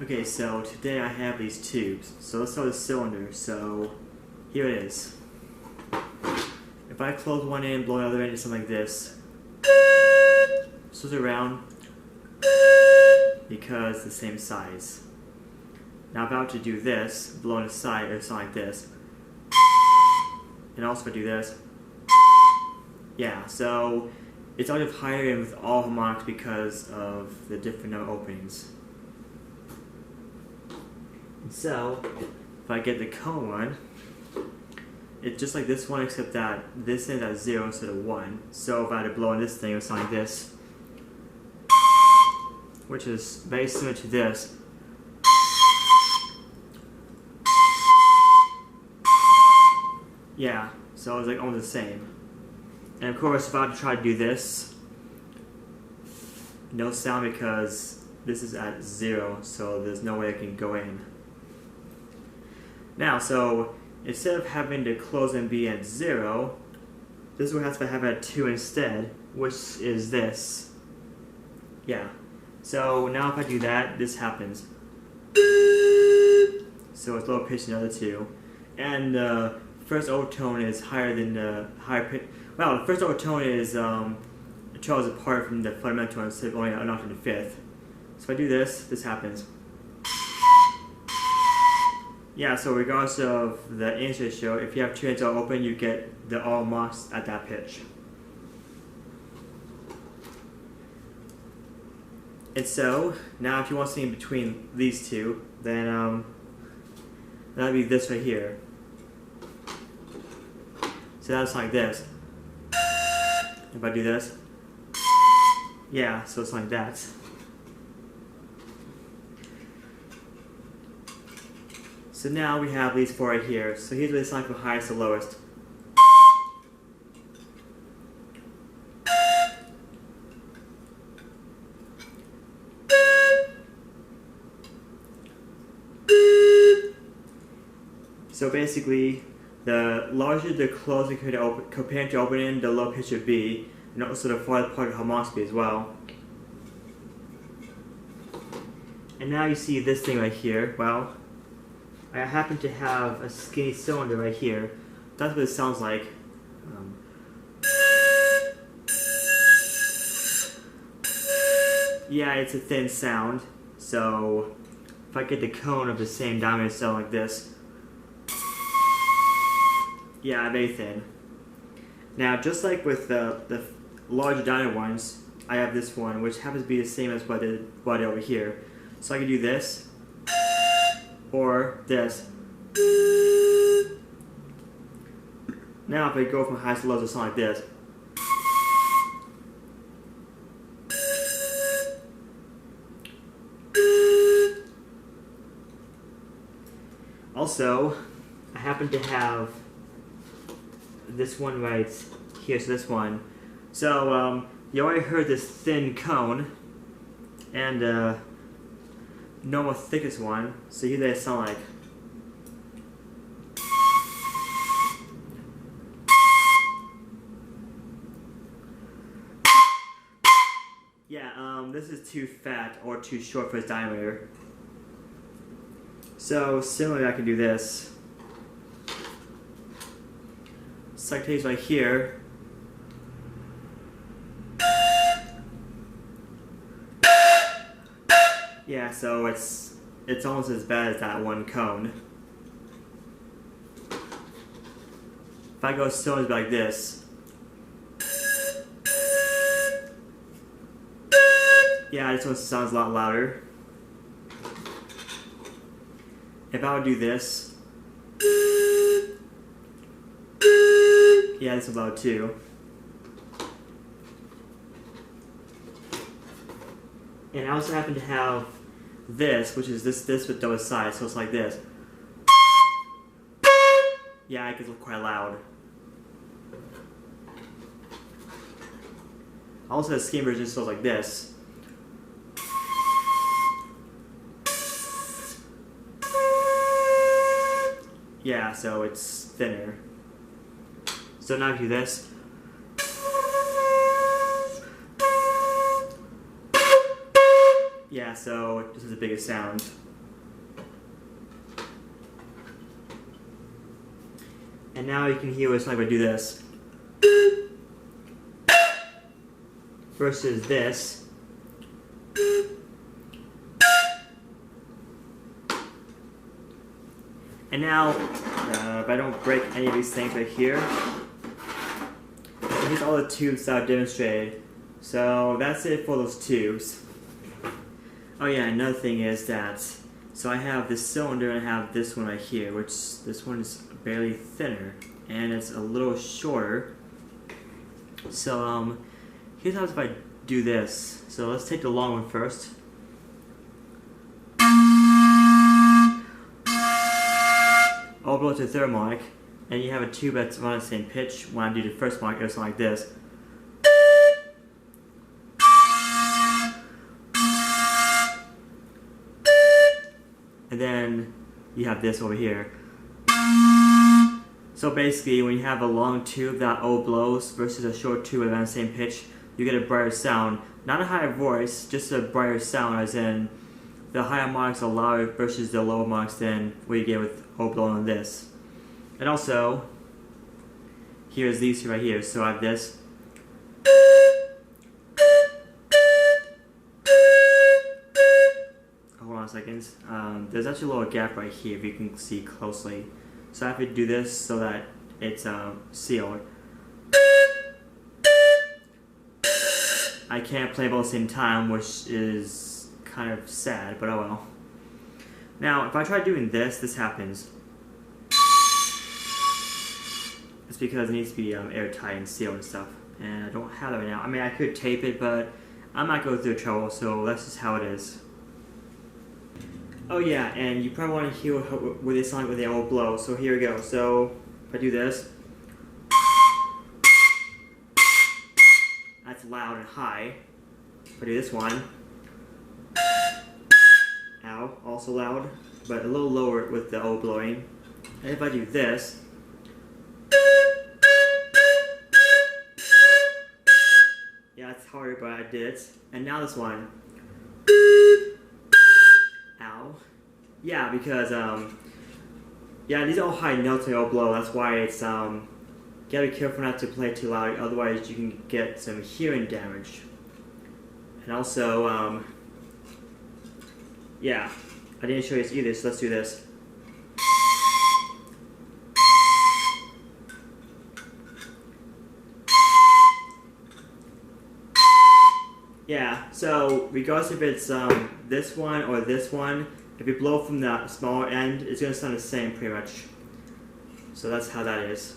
Okay, so today I have these tubes. So let's start with the cylinder. So here it is. If I close one end, blow the other end, it's something like this. Switch it around because it's the same size. Now if I were to do this, blow on the side, it would sound like this. And also if I do this, yeah, so it's octave higher with all harmonics because of the different note openings. And so, if I get the cone one, it's just like this one except that this end's at 0 instead of 1. So if I had to blow on this thing, it would sound like this, which is very similar to this. Yeah, so it's like almost the same. And of course, if I were to try to do this, no sound because this is at 0, so there's no way I can go in. Now, so instead of having to close and be at 0, this one has to have at 2 instead, which is this. Yeah. So now if I do that, this happens. So it's lower pitch than the other two. And the first overtone is higher than the higher pitch. Well, the first overtone is 12 apart from the fundamental one, instead of only an octave in the fifth. So if I do this, this happens. Yeah, so regardless of the inch ratio, if you have two ends all open, you get the all marks at that pitch. And so, now if you want something between these two, then that'd be this right here. So that's like this. If I do this, yeah, so it's like that. So now we have these four right here. So here's what they sound from highest to lowest. So basically, the larger the closing compared to opening, the low pitch would be, and also the farther part of the harmonics be as well. And now you see this thing right here. Well, I happen to have a skinny cylinder right here. That's what it sounds like. Yeah, it's a thin sound. So if I get the cone of the same diameter, it sounds like this. Yeah, very thin. Now, just like with the larger diameter ones, I have this one, which happens to be the same as what I did over here. So I can do this, or this. Now if I go from highs to lows, it'll sound like this. Also, I happen to have this one right here, so this one. So, you already heard this thin cone, and normal thickest one, so here they sound like. Yeah, this is too fat or too short for its diameter. So similarly, I can do this. So I can take right here. Yeah, so it's almost as bad as that one cone. If I go cylinders like this, yeah, this one sounds a lot louder. If I would do this, yeah, this is loud too. And I also happen to have this, which is this with double sides, so it's like this. Yeah, it gets quite loud. I also have a skin version, so it's like this. Yeah, so it's thinner. So now I do this. Yeah, so this is the biggest sound. And now you can hear what it's like when I do this. Versus this. And now, if I don't break any of these things right here, here's all the tubes that I've demonstrated. So that's it for those tubes. Oh yeah, another thing is that, so I have this cylinder and I have this one right here, which this one is barely thinner and it's a little shorter. So here's how if I do this. So let's take the long one first. I'll blow to the third mic, and you have a tube that's on the same pitch. When I do the first mic, it's like this. And then you have this over here. So basically, when you have a long tube that O blows versus a short tube around the same pitch, you get a brighter sound. Not a higher voice, just a brighter sound, as in the higher marks are louder versus the lower marks than what you get with O blowing on this. And also, here's these two right here. So I have this. Hold on a second. There's actually a little gap right here if you can see closely. So I have to do this so that it's sealed. I can't play both at the same time, which is kind of sad, but oh well. Now, if I try doing this, this happens. It's because it needs to be airtight and sealed and stuff, and I don't have that right now. I mean, I could tape it, but I'm not going through the trouble, so that's just how it is. Oh yeah, and you probably want to hear what they sound like when they all blow, so here we go. So, if I do this, that's loud and high. If I do this one, ow, also loud, but a little lower with the O blowing. And if I do this, yeah, it's harder, but I did it. And now this one, ow, yeah, because yeah, these are all high notes they all blow. That's why it's you gotta be careful not to play too loud, otherwise you can get some hearing damage. And also, yeah, I didn't show you this either, so let's do this. Yeah, so regardless if it's this one or this one, if you blow from the smaller end, it's going to sound the same pretty much. So that's how that is.